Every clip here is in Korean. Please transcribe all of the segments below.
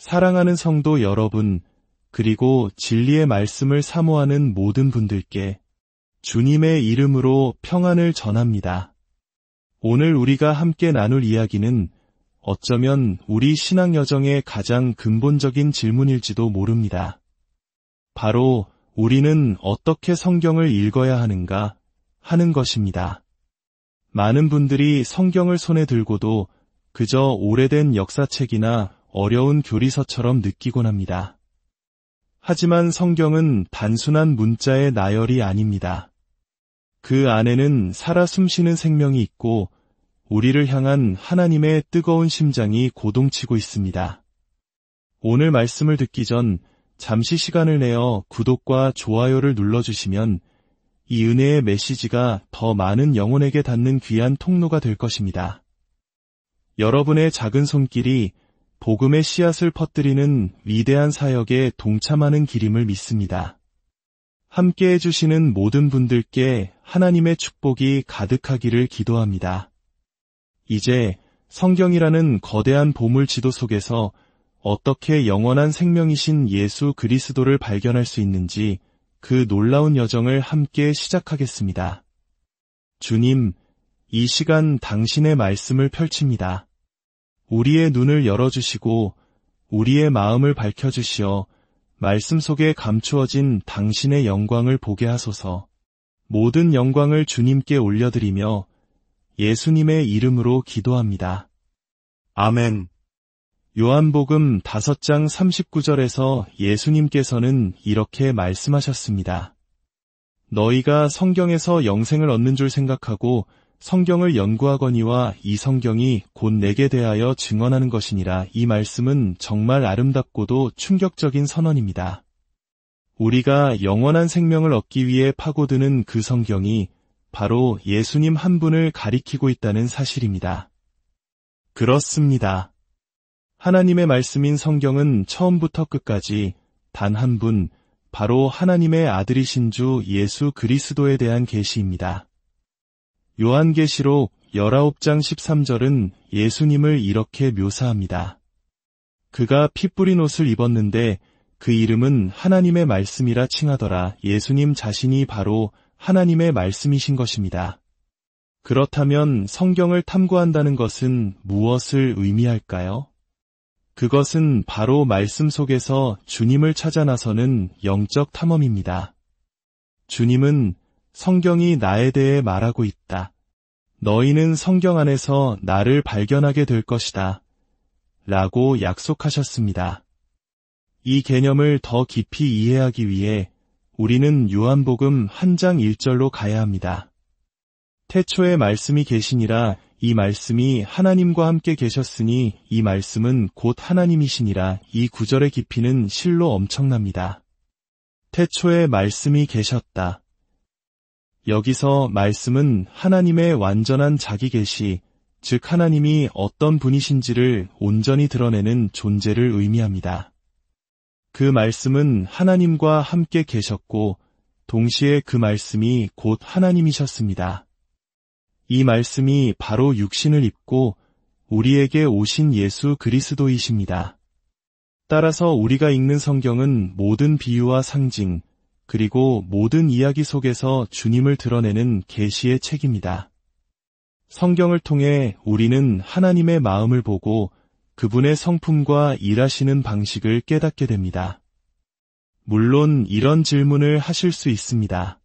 사랑하는 성도 여러분, 그리고 진리의 말씀을 사모하는 모든 분들께 주님의 이름으로 평안을 전합니다. 오늘 우리가 함께 나눌 이야기는 어쩌면 우리 신앙 여정의 가장 근본적인 질문일지도 모릅니다. 바로 우리는 어떻게 성경을 읽어야 하는가 하는 것입니다. 많은 분들이 성경을 손에 들고도 그저 오래된 역사책이나 어려운 교리서처럼 느끼곤 합니다. 하지만 성경은 단순한 문자의 나열이 아닙니다. 그 안에는 살아 숨쉬는 생명이 있고 우리를 향한 하나님의 뜨거운 심장이 고동치고 있습니다. 오늘 말씀을 듣기 전 잠시 시간을 내어 구독과 좋아요를 눌러주시면 이 은혜의 메시지가 더 많은 영혼에게 닿는 귀한 통로가 될 것입니다. 여러분의 작은 손길이 복음의 씨앗을 퍼뜨리는 위대한 사역에 동참하는 길임을 믿습니다. 함께 해주시는 모든 분들께 하나님의 축복이 가득하기를 기도합니다. 이제 성경이라는 거대한 보물 지도 속에서 어떻게 영원한 생명이신 예수 그리스도를 발견할 수 있는지 그 놀라운 여정을 함께 시작하겠습니다. 주님, 이 시간 당신의 말씀을 펼칩니다. 우리의 눈을 열어주시고 우리의 마음을 밝혀주시어 말씀 속에 감추어진 당신의 영광을 보게 하소서. 모든 영광을 주님께 올려드리며 예수님의 이름으로 기도합니다. 아멘. 요한복음 5장 39절에서 예수님께서는 이렇게 말씀하셨습니다. 너희가 성경에서 영생을 얻는 줄 생각하고 성경을 연구하거니와 이 성경이 곧 내게 대하여 증언하는 것이니라. 이 말씀은 정말 아름답고도 충격적인 선언입니다. 우리가 영원한 생명을 얻기 위해 파고드는 그 성경이 바로 예수님 한 분을 가리키고 있다는 사실입니다. 그렇습니다. 하나님의 말씀인 성경은 처음부터 끝까지 단 한 분, 바로 하나님의 아들이신 주 예수 그리스도에 대한 계시입니다. 요한계시록 19장 13절은 예수님을 이렇게 묘사합니다. 그가 피 뿌린 옷을 입었는데 그 이름은 하나님의 말씀이라 칭하더라. 예수님 자신이 바로 하나님의 말씀이신 것입니다. 그렇다면 성경을 탐구한다는 것은 무엇을 의미할까요? 그것은 바로 말씀 속에서 주님을 찾아 나서는 영적 탐험입니다. 주님은 성경이 나에 대해 말하고 있다. 너희는 성경 안에서 나를 발견하게 될 것이다. 라고 약속하셨습니다. 이 개념을 더 깊이 이해하기 위해 우리는 요한복음 1장 1절로 가야 합니다. 태초에 말씀이 계시니라. 이 말씀이 하나님과 함께 계셨으니 이 말씀은 곧 하나님이시니라. 이 구절의 깊이는 실로 엄청납니다. 태초에 말씀이 계셨다. 여기서 말씀은 하나님의 완전한 자기 계시, 즉 하나님이 어떤 분이신지를 온전히 드러내는 존재를 의미합니다. 그 말씀은 하나님과 함께 계셨고 동시에 그 말씀이 곧 하나님이셨습니다. 이 말씀이 바로 육신을 입고 우리에게 오신 예수 그리스도이십니다. 따라서 우리가 읽는 성경은 모든 비유와 상징, 그리고 모든 이야기 속에서 주님을 드러내는 계시의 책입니다. 성경을 통해 우리는 하나님의 마음을 보고 그분의 성품과 일하시는 방식을 깨닫게 됩니다. 물론 이런 질문을 하실 수 있습니다.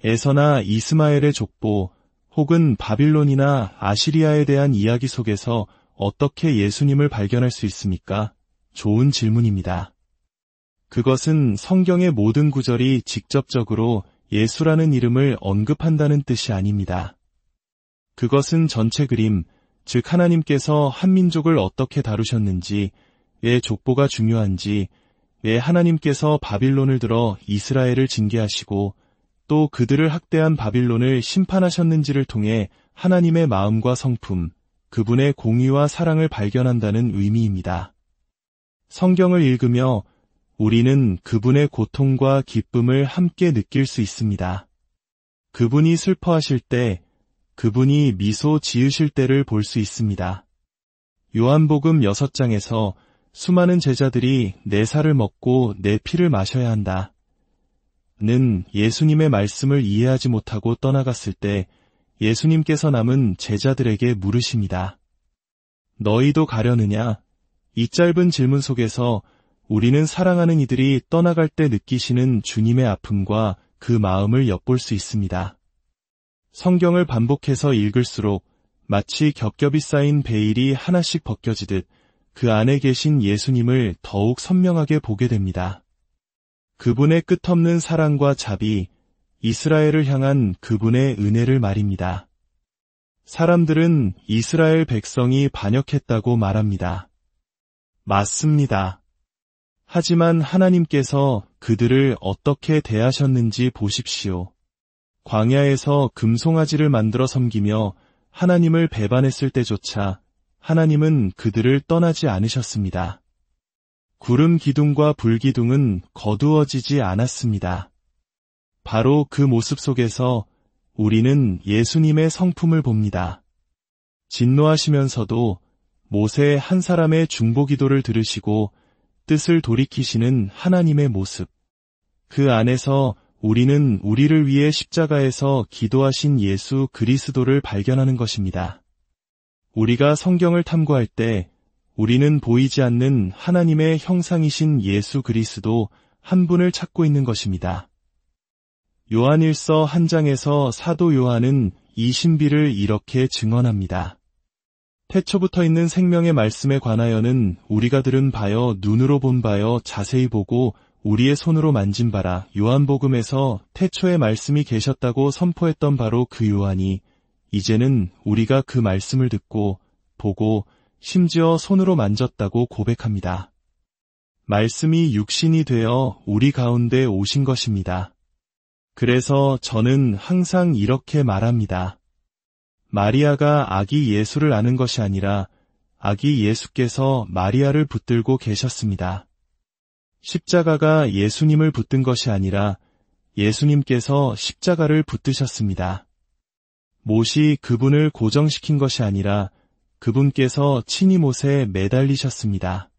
에서나 이스마엘의 족보, 혹은 바빌론이나 아시리아에 대한 이야기 속에서 어떻게 예수님을 발견할 수 있습니까? 좋은 질문입니다. 그것은 성경의 모든 구절이 직접적으로 예수라는 이름을 언급한다는 뜻이 아닙니다. 그것은 전체 그림, 즉 하나님께서 한 민족을 어떻게 다루셨는지, 왜 족보가 중요한지, 왜 하나님께서 바빌론을 들어 이스라엘을 징계하시고 또 그들을 학대한 바빌론을 심판하셨는지를 통해 하나님의 마음과 성품, 그분의 공의와 사랑을 발견한다는 의미입니다. 성경을 읽으며 우리는 그분의 고통과 기쁨을 함께 느낄 수 있습니다. 그분이 슬퍼하실 때, 그분이 미소 지으실 때를 볼 수 있습니다. 요한복음 6장에서 수많은 제자들이 내 살을 먹고 내 피를 마셔야 한다. 는 예수님의 말씀을 이해하지 못하고 떠나갔을 때 예수님께서 남은 제자들에게 물으십니다. 너희도 가려느냐? 이 짧은 질문 속에서 우리는 사랑하는 이들이 떠나갈 때 느끼시는 주님의 아픔과 그 마음을 엿볼 수 있습니다. 성경을 반복해서 읽을수록 마치 겹겹이 쌓인 베일이 하나씩 벗겨지듯 그 안에 계신 예수님을 더욱 선명하게 보게 됩니다. 그분의 끝없는 사랑과 자비, 이스라엘을 향한 그분의 은혜를 말입니다. 사람들은 이스라엘 백성이 반역했다고 말합니다. 맞습니다. 하지만 하나님께서 그들을 어떻게 대하셨는지 보십시오. 광야에서 금송아지를 만들어 섬기며 하나님을 배반했을 때조차 하나님은 그들을 떠나지 않으셨습니다. 구름 기둥과 불 기둥은 거두어지지 않았습니다. 바로 그 모습 속에서 우리는 예수님의 성품을 봅니다. 진노하시면서도 모세 한 사람의 중보기도를 들으시고 뜻을 돌이키시는 하나님의 모습. 그 안에서 우리는 우리를 위해 십자가에서 기도하신 예수 그리스도를 발견하는 것입니다. 우리가 성경을 탐구할 때 우리는 보이지 않는 하나님의 형상이신 예수 그리스도 한 분을 찾고 있는 것입니다. 요한일서 1장에서 사도 요한은 이 신비를 이렇게 증언합니다. 태초부터 있는 생명의 말씀에 관하여는 우리가 들은 바여 눈으로 본 바여 자세히 보고 우리의 손으로 만진 바라. 요한복음에서 태초에 말씀이 계셨다고 선포했던 바로 그 요한이 이제는 우리가 그 말씀을 듣고 보고 심지어 손으로 만졌다고 고백합니다. 말씀이 육신이 되어 우리 가운데 오신 것입니다. 그래서 저는 항상 이렇게 말합니다. 마리아가 아기 예수를 아는 것이 아니라 아기 예수께서 마리아를 붙들고 계셨습니다. 십자가가 예수님을 붙든 것이 아니라 예수님께서 십자가를 붙드셨습니다. 못이 그분을 고정시킨 것이 아니라 그분께서 친히 못에 매달리셨습니다.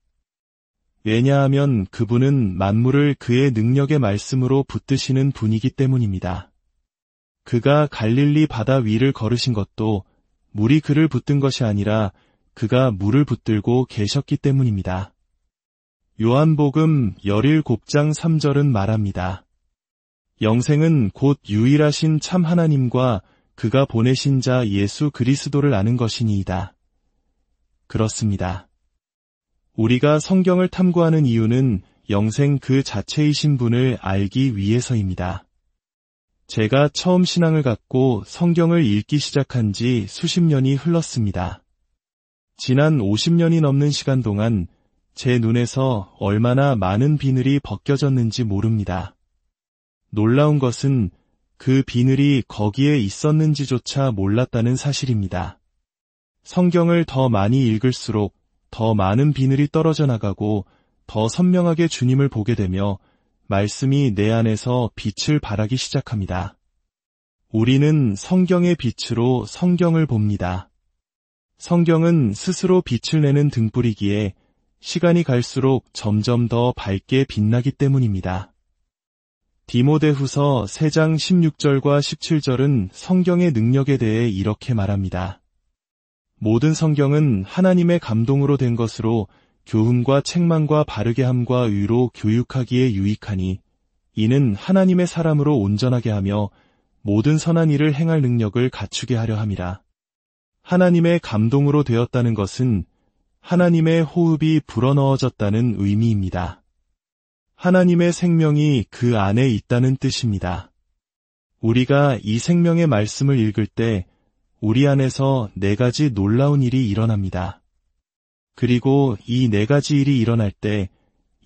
왜냐하면 그분은 만물을 그의 능력의 말씀으로 붙드시는 분이기 때문입니다. 그가 갈릴리 바다 위를 걸으신 것도 물이 그를 붙든 것이 아니라 그가 물을 붙들고 계셨기 때문입니다. 요한복음 17장 3절은 말합니다. 영생은 곧 유일하신 참 하나님과 그가 보내신 자 예수 그리스도를 아는 것이니이다. 그렇습니다. 우리가 성경을 탐구하는 이유는 영생 그 자체이신 분을 알기 위해서입니다. 제가 처음 신앙을 갖고 성경을 읽기 시작한 지 수십 년이 흘렀습니다. 지난 50년이 넘는 시간 동안 제 눈에서 얼마나 많은 비늘이 벗겨졌는지 모릅니다. 놀라운 것은 그 비늘이 거기에 있었는지조차 몰랐다는 사실입니다. 성경을 더 많이 읽을수록 더 많은 비늘이 떨어져 나가고 더 선명하게 주님을 보게 되며 말씀이 내 안에서 빛을 발하기 시작합니다. 우리는 성경의 빛으로 성경을 봅니다. 성경은 스스로 빛을 내는 등불이기에 시간이 갈수록 점점 더 밝게 빛나기 때문입니다. 디모데후서 3장 16절과 17절은 성경의 능력에 대해 이렇게 말합니다. 모든 성경은 하나님의 감동으로 된 것으로 교훈과 책망과 바르게 함과 의로 교육하기에 유익하니 이는 하나님의 사람으로 온전하게 하며 모든 선한 일을 행할 능력을 갖추게 하려 함이라. 하나님의 감동으로 되었다는 것은 하나님의 호흡이 불어넣어졌다는 의미입니다. 하나님의 생명이 그 안에 있다는 뜻입니다. 우리가 이 생명의 말씀을 읽을 때 우리 안에서 4가지 놀라운 일이 일어납니다. 그리고 이 4가지 일이 일어날 때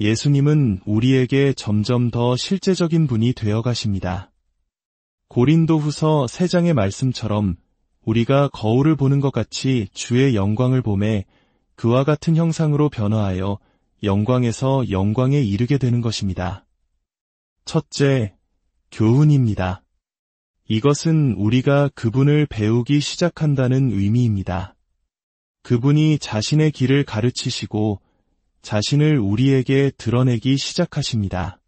예수님은 우리에게 점점 더 실제적인 분이 되어 가십니다. 고린도후서 3장의 말씀처럼 우리가 거울을 보는 것 같이 주의 영광을 보매 그와 같은 형상으로 변화하여 영광에서 영광에 이르게 되는 것입니다. 첫째, 교훈입니다. 이것은 우리가 그분을 배우기 시작한다는 의미입니다. 그분이 자신의 길을 가르치시고 자신을 우리에게 드러내기 시작하십니다.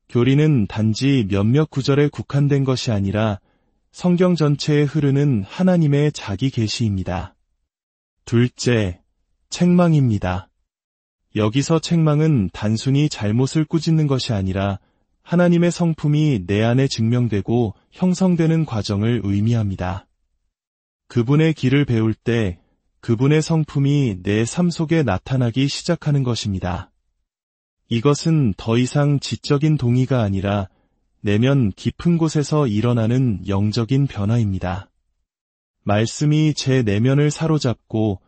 교리는 단지 몇몇 구절에 국한된 것이 아니라 성경 전체에 흐르는 하나님의 자기 계시입니다. 둘째, 책망입니다. 여기서 책망은 단순히 잘못을 꾸짖는 것이 아니라 하나님의 성품이 내 안에 증명되고 형성되는 과정을 의미합니다. 그분의 길을 배울 때 그분의 성품이 내 삶 속에 나타나기 시작하는 것입니다. 이것은 더 이상 지적인 동의가 아니라 내면 깊은 곳에서 일어나는 영적인 변화입니다. 말씀이 제 내면을 사로잡고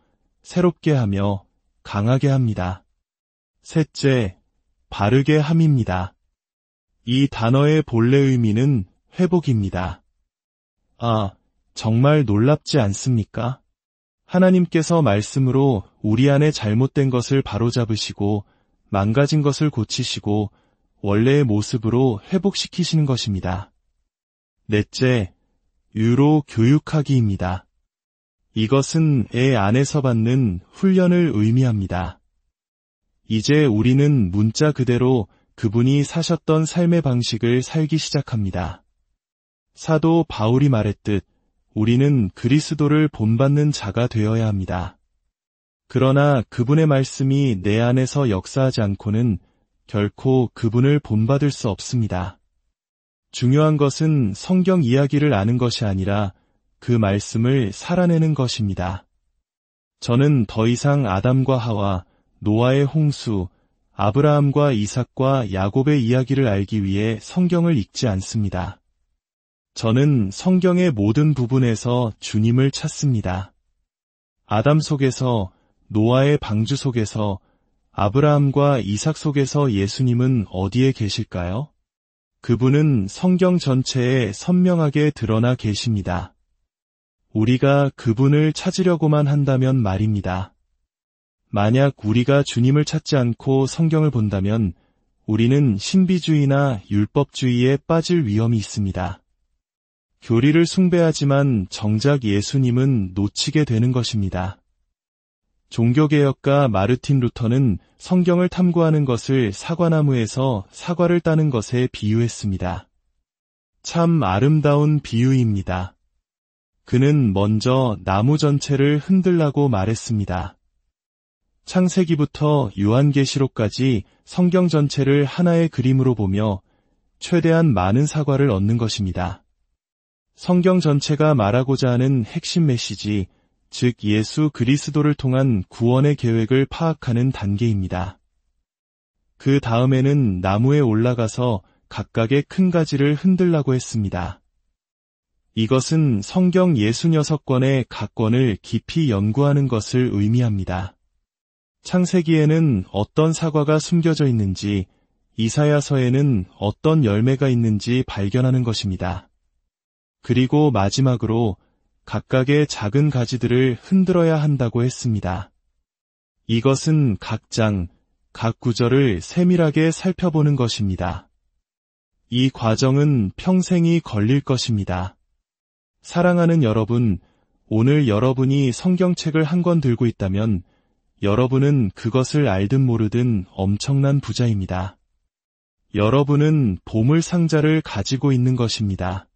새롭게 하며 강하게 합니다. 셋째, 바르게 함입니다. 이 단어의 본래 의미는 회복입니다. 아, 정말 놀랍지 않습니까? 하나님께서 말씀으로 우리 안에 잘못된 것을 바로잡으시고 망가진 것을 고치시고 원래의 모습으로 회복시키시는 것입니다. 넷째, 유로 교육하기입니다. 이것은 애 안에서 받는 훈련을 의미합니다. 이제 우리는 문자 그대로 그분이 사셨던 삶의 방식을 살기 시작합니다. 사도 바울이 말했듯 우리는 그리스도를 본받는 자가 되어야 합니다. 그러나 그분의 말씀이 내 안에서 역사하지 않고는 결코 그분을 본받을 수 없습니다. 중요한 것은 성경 이야기를 아는 것이 아니라 그 말씀을 살아내는 것입니다. 저는 더 이상 아담과 하와, 노아의 홍수, 아브라함과 이삭과 야곱의 이야기를 알기 위해 성경을 읽지 않습니다. 저는 성경의 모든 부분에서 주님을 찾습니다. 아담 속에서, 노아의 방주 속에서, 아브라함과 이삭 속에서 예수님은 어디에 계실까요? 그분은 성경 전체에 선명하게 드러나 계십니다. 우리가 그분을 찾으려고만 한다면 말입니다. 만약 우리가 주님을 찾지 않고 성경을 본다면 우리는 신비주의나 율법주의에 빠질 위험이 있습니다. 교리를 숭배하지만 정작 예수님은 놓치게 되는 것입니다. 종교개혁가 마르틴 루터는 성경을 탐구하는 것을 사과나무에서 사과를 따는 것에 비유했습니다. 참 아름다운 비유입니다. 그는 먼저 나무 전체를 흔들라고 말했습니다. 창세기부터 요한계시록까지 성경 전체를 하나의 그림으로 보며 최대한 많은 사과를 얻는 것입니다. 성경 전체가 말하고자 하는 핵심 메시지, 즉 예수 그리스도를 통한 구원의 계획을 파악하는 단계입니다. 그 다음에는 나무에 올라가서 각각의 큰 가지를 흔들라고 했습니다. 이것은 성경 66권의 각 권을 깊이 연구하는 것을 의미합니다. 창세기에는 어떤 사과가 숨겨져 있는지, 이사야서에는 어떤 열매가 있는지 발견하는 것입니다. 그리고 마지막으로 각각의 작은 가지들을 흔들어야 한다고 했습니다. 이것은 각 장, 각 구절을 세밀하게 살펴보는 것입니다. 이 과정은 평생이 걸릴 것입니다. 사랑하는 여러분, 오늘 여러분이 성경책을 한 권 들고 있다면 여러분은 그것을 알든 모르든 엄청난 부자입니다. 여러분은 보물 상자를 가지고 있는 것입니다.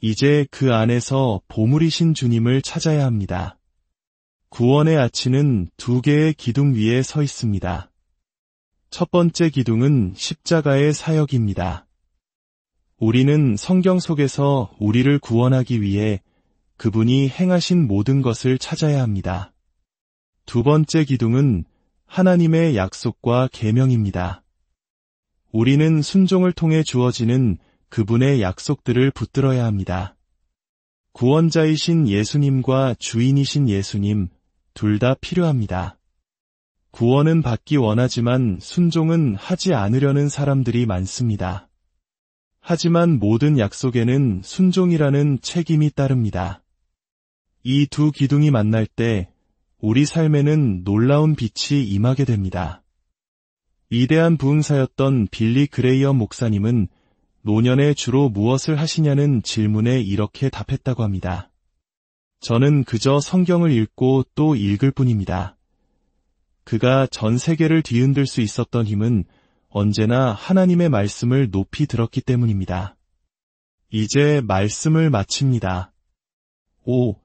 이제 그 안에서 보물이신 주님을 찾아야 합니다. 구원의 아치는 두 개의 기둥 위에 서 있습니다. 첫 번째 기둥은 십자가의 사역입니다. 우리는 성경 속에서 우리를 구원하기 위해 그분이 행하신 모든 것을 찾아야 합니다. 두 번째 기둥은 하나님의 약속과 계명입니다. 우리는 순종을 통해 주어지는 그분의 약속들을 붙들어야 합니다. 구원자이신 예수님과 주인이신 예수님, 둘 다 필요합니다. 구원은 받기 원하지만 순종은 하지 않으려는 사람들이 많습니다. 하지만 모든 약속에는 순종이라는 책임이 따릅니다. 이 두 기둥이 만날 때 우리 삶에는 놀라운 빛이 임하게 됩니다. 위대한 부흥사였던 빌리 그레이엄 목사님은 노년에 주로 무엇을 하시냐는 질문에 이렇게 답했다고 합니다. 저는 그저 성경을 읽고 또 읽을 뿐입니다. 그가 전 세계를 뒤흔들 수 있었던 힘은 언제나 하나님의 말씀을 높이 들었기 때문입니다. 이제 말씀을 마칩니다. 5.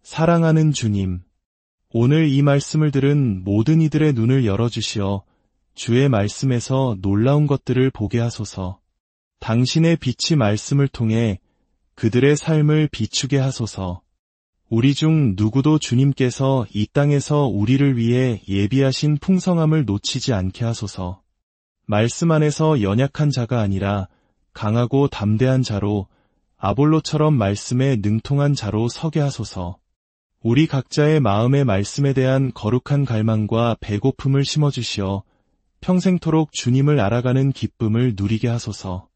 사랑하는 주님, 오늘 이 말씀을 들은 모든 이들의 눈을 열어주시어 주의 말씀에서 놀라운 것들을 보게 하소서. 당신의 빛이 말씀을 통해 그들의 삶을 비추게 하소서. 우리 중 누구도 주님께서 이 땅에서 우리를 위해 예비하신 풍성함을 놓치지 않게 하소서. 말씀 안에서 연약한 자가 아니라 강하고 담대한 자로 아볼로처럼 말씀에 능통한 자로 서게 하소서. 우리 각자의 마음의 말씀에 대한 거룩한 갈망과 배고픔을 심어주시어 평생토록 주님을 알아가는 기쁨을 누리게 하소서.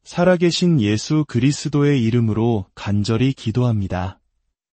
살아계신 예수 그리스도의 이름으로 간절히 기도합니다.